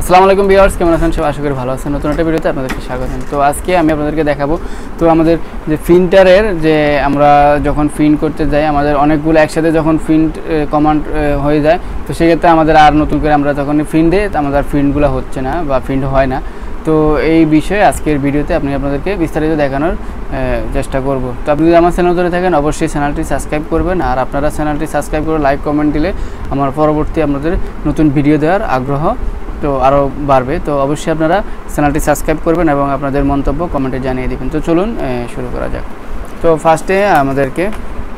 আসসালামু আলাইকুম ভিউয়ার্স, কেমন আছেন সবাই? আশা করি ভালো আছেন। নতুন একটা ভিডিওতে আপনাদেরকে স্বাগত। তো আজকে আমি আপনাদেরকে দেখাবো তো আমাদের যে প্রিন্টারের যে আমরা যখন প্রিন্ট করতে যাই আমাদের অনেকগুলো একসাথে যখন প্রিন্ট কমান্ড হয়ে যায়, তো সেক্ষেত্রে আমাদের আর নতুন করে আমরা যখন প্রিন্ট দিই আমাদের প্রিন্টগুলো হচ্ছে না বা প্রিন্ট হয় না। তো এই বিষয়ে আজকের ভিডিওতে আপনাদেরকে বিস্তারিত দেখানোর চেষ্টা করব। তো আপনি যদি আমার চ্যানেল ধরে থাকেন অবশ্যই চ্যানেলটি সাবস্ক্রাইব করবেন, আর আপনারা চ্যানেলটি সাবস্ক্রাইব করে লাইক কমেন্ট দিলে আমার পরবর্তী আপনাদের নতুন ভিডিও দেওয়ার আগ্রহ তো আরও বাড়বে। তো অবশ্যই আপনারা চ্যানেলটি সাবস্ক্রাইব করবেন এবং আপনাদের মন্তব্য কমেন্টে জানিয়ে দেবেন। তো চলুন শুরু করা যাক। তো ফার্স্টে আমাদেরকে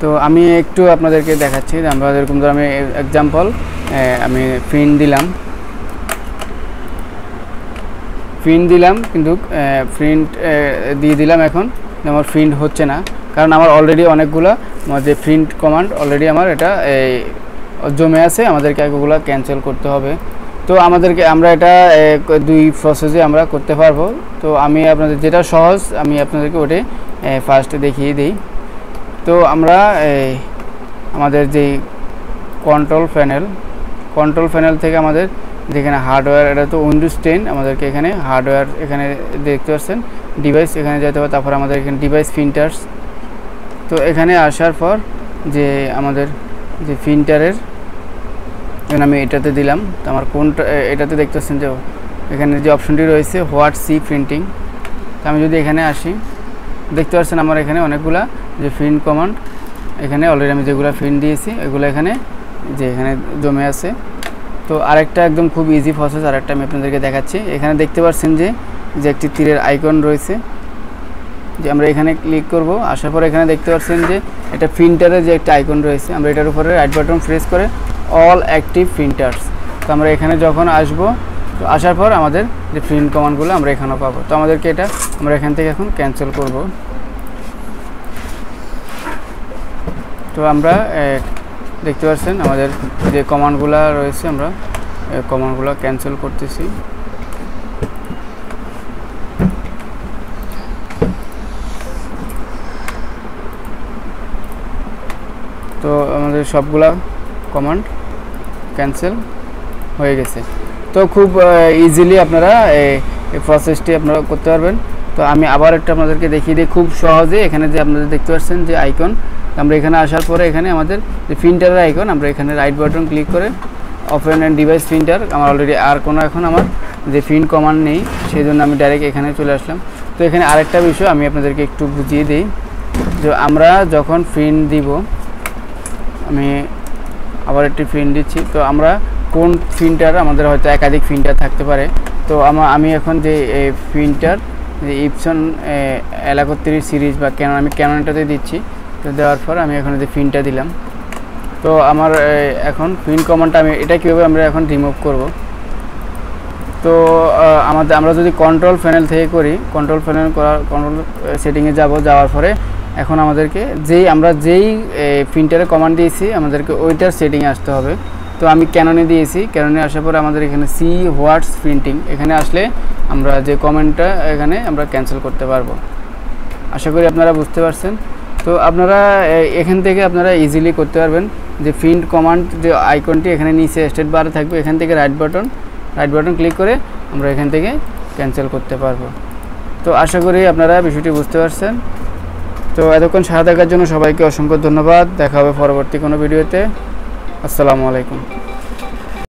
তো আমি একটু আপনাদেরকে দেখাচ্ছি। আমরা যেরকম ধর আমি এক্সাম্পল আমি প্রিন্ট দিলাম কিন্তু প্রিন্ট দিয়ে দিলাম, এখন আমার প্রিন্ট হচ্ছে না, কারণ আমার অলরেডি অনেকগুলো যে প্রিন্ট কমান্ড অলরেডি আমার এটা জমে আছে, আমাদেরকে এগুলো ক্যান্সেল করতে হবে। তো আমরা এটা দুই প্রসেসে আমরা করতে পারবো। তো আমি আপনাদের যেটা সহজ আমি আপনাদেরকে ওটাই ফার্স্টে দেখিয়ে দিই। তো আমরা আমাদের যেই কন্ট্রোল প্যানেল থেকে আমাদের যেখানে হার্ডওয়্যার, এটা তো উইন্ডোজ 10, আমাদেরকে এখানে হার্ডওয়্যার এখানে দেখতে পাচ্ছেন ডিভাইস, এখানে যেতে হবে। তারপর আমাদের এখানে ডিভাইস প্রিন্টার্স। তো এখানে আসার পর যে আমাদের যে প্রিন্টারের এখানে আমি এটাতে দিলাম। তো আমার কোনটা এটাতে দেখতে পাচ্ছেন যে এখানে যে অপশনটি রয়েছে হোয়াট সি প্রিন্টিং। তো আমি যদি এখানে আসি দেখতে পাচ্ছেন আমার এখানে অনেকগুলা যে প্রিন্ট কমান্ড এখানে অলরেডি আমি যেগুলো প্রিন্ট দিয়েছি এগুলো এখানে জমে আছে। তো আরেকটা একদম খুব ইজি প্রসেস, আরেকটা আমি আপনাদেরকে দেখাচ্ছি। এখানে দেখতে পাচ্ছেন যে একটি তীরের আইকন রয়েছে, যে আমরা এখানে ক্লিক করব। আসার পর এখানে দেখতে পাচ্ছেন যে এটা প্রিন্টারের যে একটা আইকন রয়েছে, আমরা এটার উপরে রাইট বাটন প্রেস করে অল অ্যাক্টিভ প্রিন্টার্স। তো আমরা এখানে যখন আসবো, তো আসার পর আমাদের যে প্রিন্ট কমান্ডগুলো আমরা এখানেও পাবো। তো আমাদেরকে এটা আমরা এখান থেকে এখন ক্যান্সেল করব। তো আমরা দেখতে পাচ্ছেন আমাদের যে কমান্ডগুলো রয়েছে আমরা কমান্ডগুলো ক্যান্সেল করতেছি। তো আমাদের সবগুলা কমান্ড ক্যান্সেল হয়ে গেছে। তো খুব ইজিলি আপনারা এই প্রসেসটি আপনারা করতে পারবেন। তো আমি আবার একটা আপনাদেরকে দেখিয়ে দিই খুব সহজে। এখানে যে আপনারা দেখতে পাচ্ছেন যে আইকন, আমরা এখানে আসার পরে এখানে আমাদের যে প্রিন্টারের আইকন, আমরা এখানে রাইট বাটন ক্লিক করে ওপেন অ্যান্ড ডিভাইস প্রিন্টার। আমার অলরেডি আর কোনো এখন আমার যে প্রিন্ট কমান্ড নেই, সেই জন্য আমি ডাইরেক্ট এখানে চলে আসলাম। তো এখানে আরেকটা বিষয় আমি আপনাদেরকে একটু বুঝিয়ে দিই, যে আমরা যখন প্রিন্ট দিব, আমি আবার একটি প্রিন্ট দিচ্ছি। তো আমরা কোন প্রিন্টার, আমাদের হয়তো একাধিক প্রিন্টার থাকতে পারে। তো আমি এখন যে প্রিন্টার যে ইপসন L31 সিরিজ বা ক্যানন, আমি ক্যাননটাতে দিচ্ছি। তো দেওয়ার পর আমি এখন যে প্রিন্টটা দিলাম। তো আমার এখন প্রিন্ট কমান্ডটা আমি এটা কীভাবে আমরা এখন রিমুভ করব। তো আমরা যদি কন্ট্রোল প্যানেল থেকে করি, কন্ট্রোল সেটিংয়ে যাওয়ার পরে এখন আমাদেরকে আমরা যেই প্রিন্টারে কমান্ড দিয়েছি আমাদেরকে ওইটার সেটিংয়ে আসতে হবে। তো আমি ক্যাননে দিয়েছি, ক্যাননে আসার পরে আমাদের এখানে সি হোয়াটস প্রিন্টিং, এখানে আসলে আমরা যে কমেন্টটা এখানে আমরা ক্যান্সেল করতে পারবো। আশা করি আপনারা বুঝতে পারছেন। তো আপনারা এখান থেকে আপনারা ইজিলি করতে পারবেন। যে প্রিন্ট কমান্ড যে আইকনটি এখানে নিচে স্টেট বারে থাকবে, এখান থেকে রাইট বাটন ক্লিক করে আমরা এখান থেকে ক্যান্সেল করতে পারবো। তো আশা করি আপনারা বিষয়টি বুঝতে পারছেন। তো এতক্ষণ সাথে থাকার জন্য সবাইকে অসংখ্য ধন্যবাদ। দেখা হবে পরবর্তী কোনো ভিডিওতে। আসসালামু আলাইকুম।